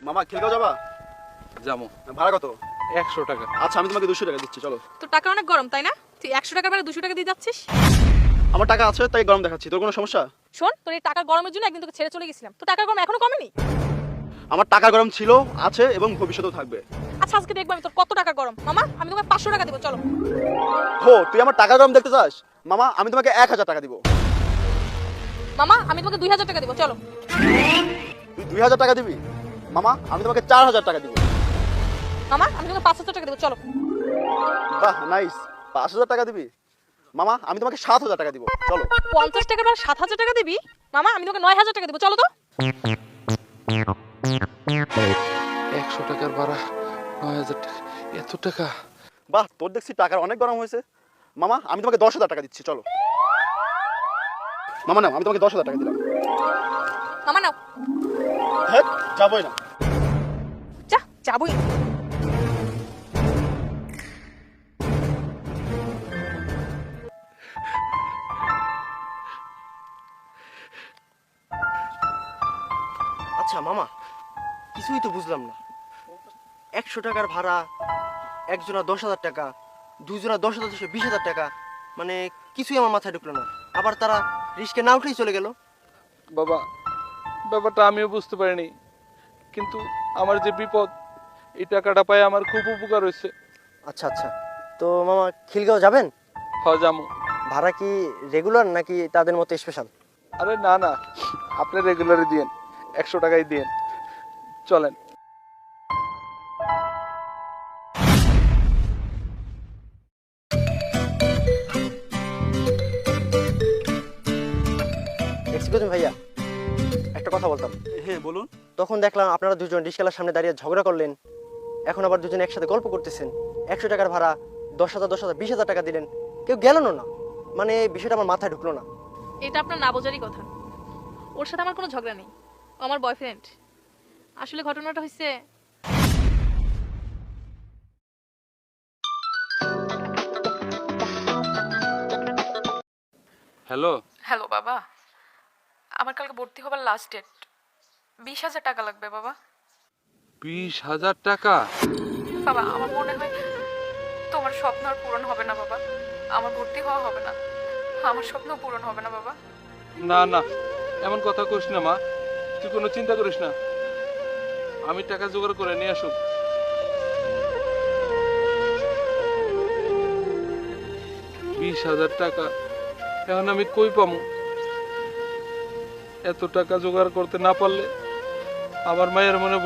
মামা খিলগাঁও যাবা? যাবো। ভাড়া কত? 100 টাকা। আচ্ছা আমি তোমাকে 200 টাকা দিচ্ছি, চলো। তোর টাকা অনেক গরম তাই না? তুই 100 টাকা ভাড়া 200 টাকা দিয়ে যাচ্ছিস। আমার টাকা আছে তাই গরম দেখাচ্ছি, তোর কোনো সমস্যা? শোন, তোর এই টাকার গরমের জন্য একদিন তোকে ছেড়ে চলে গেছিলাম। তোর টাকার গরম এখনো কমেনি। আমার টাকা গরম ছিল, আছে এবং ভবিষ্যতেও থাকবে। আচ্ছা আজকে দেখবো আমি তোর কত টাকা গরম। মামা আমি তোমাকে 500 টাকা দেবো, চলো। হো, তুই আমার টাকা গরম দেখতে চাস? মামা আমি তোমাকে 1000 টাকা দিব। মামা আমি তোমাকে 2000 টাকা দেবো, চলো। তুই 2000 টাকা দিবি? মামা আমি তোমাকে 4000 টাকা দিব। মামা আমি তোমাকে 5000 টাকা দেবো, চলো। বাহ নাইস, 5000 টাকা দিবি? মামা আমি তোমাকে 7000 টাকা দিব, চলো। 50 টাকার ভাড়া 7000 টাকা দিবি? মামা আমি তোমাকে 9000 টাকা দেবো, চলো তো। 100 টাকার ভাড়া 9000 টাকা, এত টাকা? বাহ তোর দেখছি টাকার অনেক গরম হয়েছে। মামা আমি তোমাকে 10000 টাকা দিচ্ছি, চলো। মামা নাও, আমি তোমাকে 10000 টাকা দিলাম। মামা নাও। হ্যাঁ যাবোই না। যা, যাবোই। আচ্ছা মামা, কিছুই তো বুঝলাম না। 100 টাকার ভাড়া, একজনা 10,000 টাকা, দুজনা 10,000, 20,000 টাকা, মানে কিছুই আমার মাথায় ঢুকলো না। আবার তারা রিস্কে না উঠেই চলে গেল। বাবা, ব্যাপারটা আমিও বুঝতে পারিনি, কিন্তু আমার যে বিপদ, এই টাকাটা পাই আমার খুব উপকার হয়েছে। আচ্ছা আচ্ছা, তো মামা খিলগাঁও যাবেন? যাবো। ভাড়া কি রেগুলার নাকি তাদের মতো স্পেশাল? আরে না না, আপনি রেগুলারই দিয়েন, 100 টাকাই দিয়েন, চলেন। এক্সকিউজ মি ভাইয়া, একটা কথা বলতাম। হ্যাঁ বলুন। তখন দেখলাম আপনারা দুজন রিস্কালার সামনে দাঁড়িয়ে ঝগড়া করলেন, এখন আবার দুজন একসাথে গল্প করতেছেন। 100 টাকার ভাড়া, 10,000, 10,000, 20,000 টাকা দিলেন, কেউ গেল না। মানে বিষয়টা আমার মাথায় ঢুকলো না। এটা আপনার না বোঝারই কথা। ওর সাথে আমার কোনো ঝগড়া নেই, ও আমার বয়ফ্রেন্ড। আসলে ঘটনাটা হয়েছে, হ্যালো। হ্যালো বাবা, আমার কালকে ভর্তি হবার লাস্ট ডেট। 20,000 টাকা লাগবে বাবা। 20,000 টাকা? বাবা আমার মনে হয় তোমার স্বপ্ন আর পূরণ হবে না বাবা। আমার ভর্তি হওয়া হবে না, আমার স্বপ্ন পূরণ হবে না বাবা। না না, এমন কথা কইস না মা, তুই কোনো চিন্তা করিস না, আমি টাকা জোগাড় করে নিয়ে আসুক। 20,000 টাকা এখন আমি কই পামু? এত টাকা জোগাড় করতে না পারলে আমার মায়ের মনে